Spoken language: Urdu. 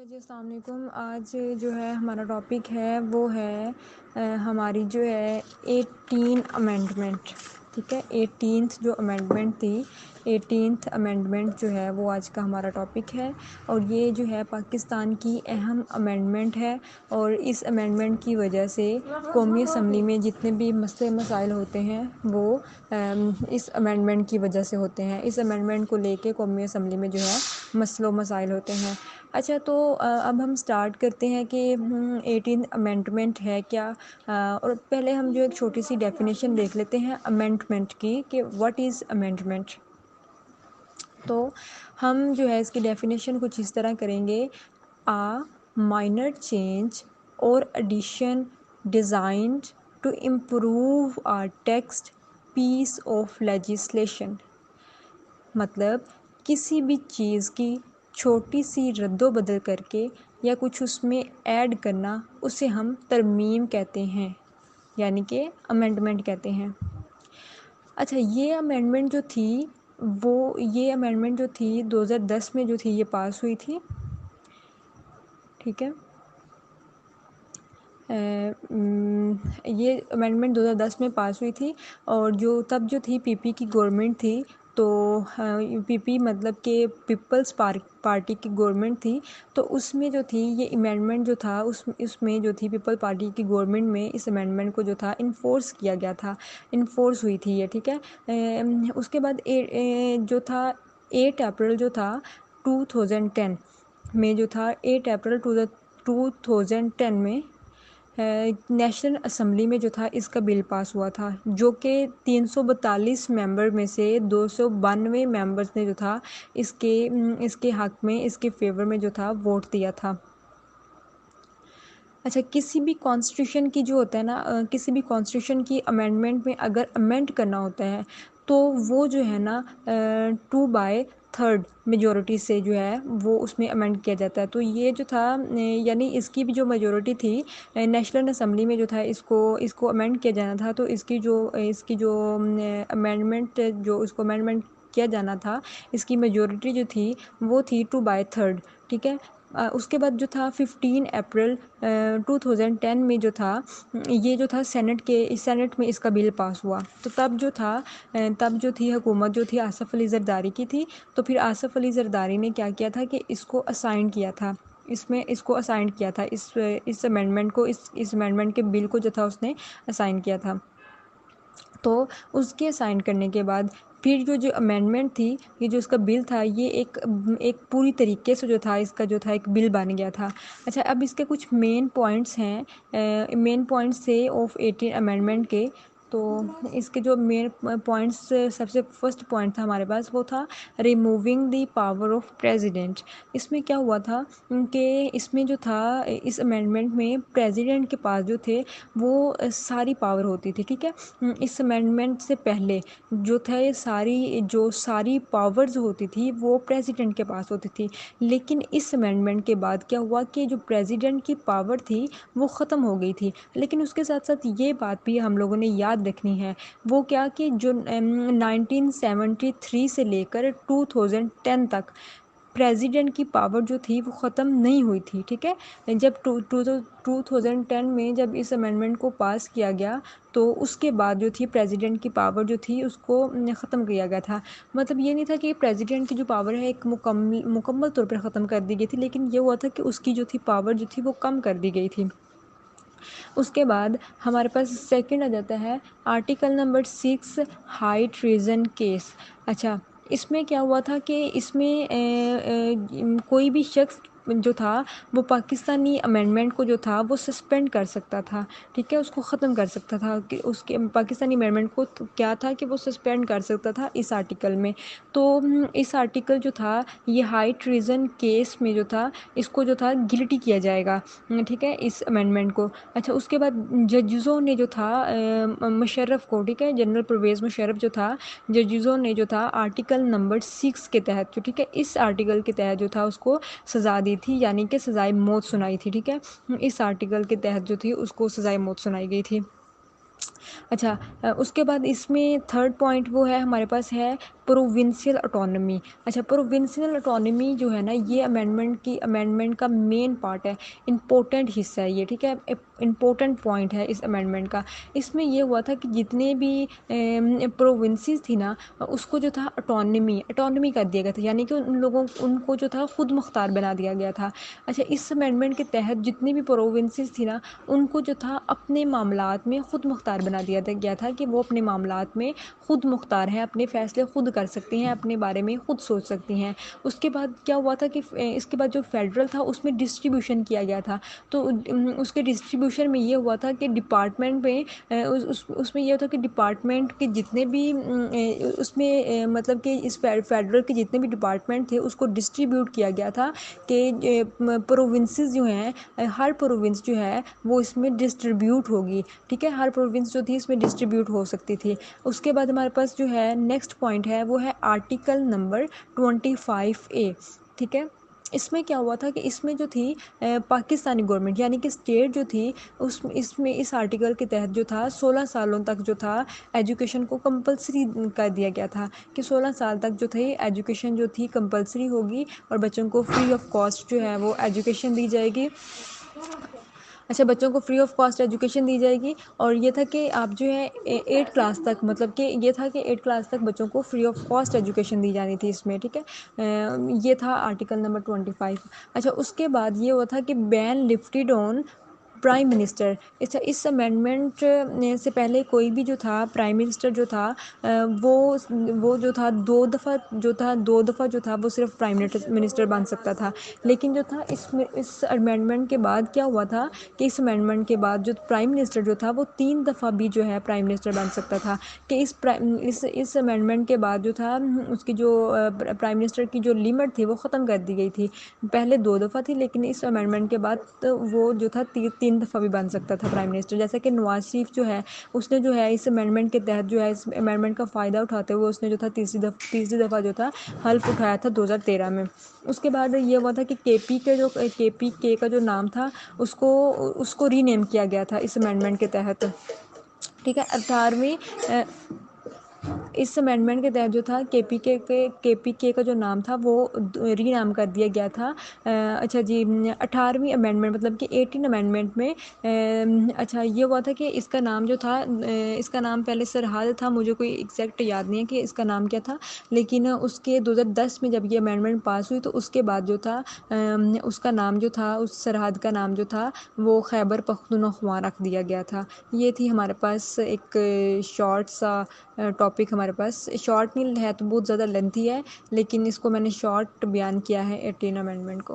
اچھا جی، السلام علیکم۔ آج جو ہے ہمارا ٹاپک ہے وہ ہے ہماری جو ہے 18 امینڈمنٹ، ٹھیک ہے۔ 18th جو امینڈمنٹ تھی، 18th امینڈمنٹ جو ہے وہ آج کا ہمارا ٹاپک ہے، اور یہ جو ہے پاکستان کی اہم امینڈمنٹ ہے، اور اس امینڈمنٹ کی وجہ سے قومی اسمبلی میں جتنے بھی مسئلے مسائل ہوتے ہیں وہ اس امینڈمنٹ کی وجہ سے ہوتے ہیں۔ اس امینڈمنٹ کو لے کے قومی اسمبلی میں جو ہے مسئلے و مسائل ہوتے ہیں۔ اچھا، تو اب ہم سٹارٹ کرتے ہیں کہ 18 امینڈمنٹ ہے کیا، اور پہلے ہم جو ایک چھوٹی سی ڈیفینیشن دیکھ لیتے ہیں امینڈمنٹ کی کہ واٹ از امینڈمنٹ۔ تو ہم جو ہے اس کی ڈیفینیشن کچھ اس طرح کریں گے: مائنر چینج اور addition designed to improve text piece of legislation, مطلب کسی بھی چیز کی چھوٹی سی رد و بدل کر کے یا کچھ اس میں ایڈ کرنا، اسے ہم ترمیم کہتے ہیں، یعنی کہ امینڈمنٹ کہتے ہیں۔ اچھا، یہ امینڈمنٹ جو تھی 2010 میں جو تھی یہ پاس ہوئی تھی، ٹھیک ہے۔ یہ امینڈمنٹ 2010 میں پاس ہوئی تھی، اور تب جو تھی پی پی کی گورنمنٹ تھی، تو پی پی مطلب کہ پیپلز پارٹی کی گورنمنٹ تھی، تو اس میں جو تھی یہ امینڈمنٹ جو تھا اس میں جو تھی پیپل پارٹی کی گورنمنٹ میں اس امینڈمنٹ کو جو تھا انفورس کیا گیا تھا، انفورس ہوئی تھی یہ، ٹھیک ہے۔ اس کے بعد جو تھا 8 اپریل جو تھا 2010 میں جو تھا 8 اپریل 2010 میں نیشنل اسمبلی میں جو تھا اس کا بل پاس ہوا تھا، جو کہ 342 ممبر میں سے 292 ممبرز نے جو تھا اس کے حق میں، اس کے فیور میں جو تھا ووٹ دیا تھا۔ اچھا، کسی بھی کانسٹیٹیوشن کی جو ہوتا ہے نا، کسی بھی کانسٹیٹیوشن کی امینڈمنٹ میں اگر امینڈ کرنا ہوتا ہے تو وہ جو ہے نا 2/3 میجورٹی سے جو ہے وہ اس میں امینڈ کیا جاتا ہے۔ تو یہ جو تھا یعنی اس کی بھی جو میجورٹی تھی نیشنل اسمبلی میں جو تھا اس کو امینڈ کیا جانا تھا، تو اس کی جو امینڈمنٹ اس کو امینڈمنٹ کیا جانا تھا، اس کی میجورٹی جو تھی وہ تھی 2/3، ٹھیک ہے۔ اس کے بعد جو تھا 15 اپریل 2010 میں جو تھا یہ جو تھا سینٹ میں اس کا بل پاس ہوا، تو تب جو تھی حکومت جو تھی آصف علی زرداری کی تھی، تو پھر آصف علی زرداری نے کیا کیا تھا کہ اس کو اسائن کیا تھا، اس امینڈمنٹ کو، اس امینڈمنٹ کے بل کو جو تھا اس نے اسائن کیا تھا۔ تو اس کے اسائن کرنے کے بعد پھر جو امینڈمنٹ تھی، یہ جو اس کا بل تھا، یہ ایک پوری طریقے سے جو تھا اس کا جو تھا ایک بل بن گیا تھا۔ اچھا، اب اس کے کچھ مین پوائنٹس ہیں، مین پوائنٹس تھے آف 18 امینڈمنٹ کے۔ تو اس کے جو مین پوائنٹس، سب سے فرسٹ پوائنٹ تھا ہمارے پاس، وہ تھا removing the power of president. اس میں کیا ہوا تھا کہ اس میں جو تھا اس امینڈمنٹ میں پریزیڈنٹ کے پاس جو تھے وہ ساری پاور ہوتی تھی، ٹھیک ہے۔ اس امینڈمنٹ سے پہلے جو تھا ساری پاورز ہوتی تھی وہ پریزیڈنٹ کے پاس ہوتی تھی، لیکن اس امینڈمنٹ کے بعد کیا ہوا کہ جو پریزیڈنٹ کی پاور تھی وہ ختم ہو گئی تھی۔ لیکن اس کے ساتھ ساتھ یہ بات بھی ہم لوگوں نے یاد رکھنی ہے، وہ کیا کہ جو 1973 سے لے کر 2010 تک پریزیڈنٹ کی پاور جو تھی وہ ختم نہیں ہوئی تھی، ٹھیک ہے۔ جب 2010 میں جب اس امینڈمنٹ کو پاس کیا گیا تو اس کے بعد جو تھی پریزیڈنٹ کی پاور جو تھی اس کو ختم کیا گیا تھا۔ مطلب یہ نہیں تھا کہ پریزیڈنٹ کی جو پاور ہے ایک مکمل طور پر ختم کر دی گئی تھی، لیکن یہ ہوا تھا کہ اس کی جو تھی پاور جو تھی وہ کم کر دی گئی تھی۔ اس کے بعد ہمارے پاس سیکنڈ آ جاتا ہے article number 6 high treason case. اچھا، اس میں کیا ہوا تھا کہ اس میں کوئی بھی شخص جو تھا وہ پاکستانی امینڈمنٹ کو جو تھا وہ سسپینڈ کر سکتا تھا، ٹھیک ہے، اس کو ختم کر سکتا تھا، کہ اس کے پاکستانی امینڈمنٹ کو کیا تھا کہ وہ سسپینڈ کر سکتا تھا اس آرٹیکل میں۔ تو اس آرٹیکل جو تھا یہ ہائی ٹریزن کیس میں جو تھا اس کو جو تھا گلٹی کیا جائے گا، ٹھیک ہے، اس امینڈمنٹ کو۔ اچھا، اس کے بعد ججزوں نے جو تھا مشرف کو، ٹھیک ہے، جنرل پرویز مشرف جو تھا، ججزوں نے جو تھا آرٹیکل نمبر 6 کے تحت جو، ٹھیک ہے، اس آرٹیکل کے تحت جو تھا اس کو سزا دی تھی، یعنی کہ سزائے موت سنائی تھی، ٹھیک ہے۔ اس آرٹیکل کے تحت جو تھی اس کو سزائے موت سنائی گئی تھی۔ اچھا اس کے بعد اس میں تھرڈ پوائنٹ وہ ہے ہمارے پاس ہے پروونشل اٹانومی. اچھا پروونشل اٹانومی جو ہے نا یہ امینڈمنٹ کا مین پارٹ ہے، امپورٹنٹ حصہ ہے یہ، ٹھیک ہے، امپورٹنٹ پوائنٹ ہے اس امینڈمنٹ کا. اس میں یہ ہوا تھا کہ جتنے بھی پروونسز تھی نا اس کو جو تھا اٹانومی کر دیا گیا تھا، یعنی کہ ان کو جو تھا خود مختار بنا دیا گیا تھا. اچھا اس امینڈمنٹ کے تحت جتنی بھی پروونسز تھی نا ان کو جو تھا اپنے معاملات میں خود مختار بنا دیا گیا تھا کہ وہ اپنے معاملات میں خود مختار ہیں، اپنے فیصلے خود کر سکتی ہیں، اپنے بارے میں خود سوچ سکتی ہیں. اس کے بعد کیا ہوا تھا کہ اس کے بعد جو فیڈرل تھا اس میں ڈسٹریبیوشن کیا گیا تھا. تو اس کے ڈسٹریبیوشن میں یہ ہوا تھا کہ ڈپارٹمنٹ میں اس میں یہ ہوتا کہ ڈپارٹمنٹ کے جتنے بھی اس میں مطلب کہ اس فیڈرل کے جتنے بھی ڈپارٹمنٹ تھے اس کو ڈسٹریبیوٹ کیا گیا تھا کہ پروونسز جو ہیں ہر پروونس جو ہے وہ اس میں ڈسٹریبیوٹ ہوگی، ٹھیک ہے، ہر پروونس جو تھی اس میں ڈسٹریبیوٹ ہو سکتی تھی. اس کے بعد ہمارے پاس جو ہے نیکسٹ پوائنٹ ہے وہ ہے آرٹیکل نمبر 25A، ٹھیک ہے. اس میں کیا ہوا تھا کہ اس میں جو تھی پاکستانی گورنمنٹ یعنی کہ اسٹیٹ جو تھی اس آرٹیکل کے تحت جو تھا 16 سالوں تک جو تھا ایجوکیشن کو کمپلسری کر دیا گیا تھا کہ 16 سال تک جو تھی ایجوکیشن جو تھی کمپلسری ہوگی اور بچوں کو فری آف کاسٹ جو ہے وہ ایجوکیشن دی جائے گی. اچھا بچوں کو فری آف کاسٹ ایجوکیشن دی جائے گی اور یہ تھا کہ آپ جو ہے 8 کلاس تک مطلب کہ یہ تھا کہ 8 کلاس تک بچوں کو فری آف کاسٹ ایجوکیشن دی جانی تھی اس میں، ٹھیک ہے. یہ تھا آرٹیکل نمبر 25. اچھا اس کے بعد یہ ہوا تھا کہ بین لفٹیڈ آن پرائم منسٹر. اس امینڈمنٹ سے پہلے کوئی بھی جو تھا پرائم منسٹر جو تھا وہ جو تھا دو دفعہ جو تھا وہ صرف پرائم منسٹر بن سکتا تھا. لیکن جو تھا اس امینڈمنٹ کے بعد کیا ہوا تھا کہ اس امینڈمنٹ کے بعد جو پرائم منسٹر جو تھا وہ 3 دفعہ بھی جو ہے پرائم منسٹر بن سکتا تھا. کہ اس امینڈمنٹ کے بعد جو تھا اس کی جو پرائم منسٹر کی جو لمٹ تھی وہ ختم کر دی گئی تھی. پہلے 2 دفعہ تھی لیکن اس امینڈمنٹ کے بعد وہ جو تھا 3 دفعہ بھی بن سکتا تھا پرائم منسٹر. جیسا کہ نواز شریف جو ہے اس نے جو ہے اس امینڈمنٹ کے تحت جو ہے اس امینڈمنٹ کا فائدہ اٹھاتے ہوئے اس نے جو تھا تیسری دفعہ جو تھا حلف اٹھایا تھا 2013 میں. اس کے بعد یہ ہوا تھا کہ کے پی کے کا جو نام تھا اس کو ری نیم کیا گیا تھا اس امینڈمنٹ کے تحت، ٹھیک ہے. 18ویں اس امینڈمنٹ کے تحت جو تھا کے پی کے کا جو نام تھا وہ ری نام کر دیا گیا تھا. اچھا جی 18ویں امینڈمنٹ مطلب کہ 18 امینڈمنٹ میں اچھا یہ ہوا تھا کہ اس کا نام جو تھا اس کا نام پہلے سرحد تھا، مجھے کوئی ایگزیکٹ یاد نہیں ہے کہ اس کا نام کیا تھا، لیکن اس کے 2010 میں جب یہ امینڈمنٹ پاس ہوئی تو اس کے بعد جو تھا اس کا نام جو تھا اس سرحد کا نام جو تھا وہ خیبر پختونخوا رکھ دیا گیا تھا. یہ تھی ہمارے پاس ایک شارٹ سا ٹاپک، ہمارے پاس شارٹ نہیں ہے تو بہت زیادہ لینتھی ہے لیکن اس کو میں نے شارٹ بیان کیا ہے 18 امینڈمنٹ کو.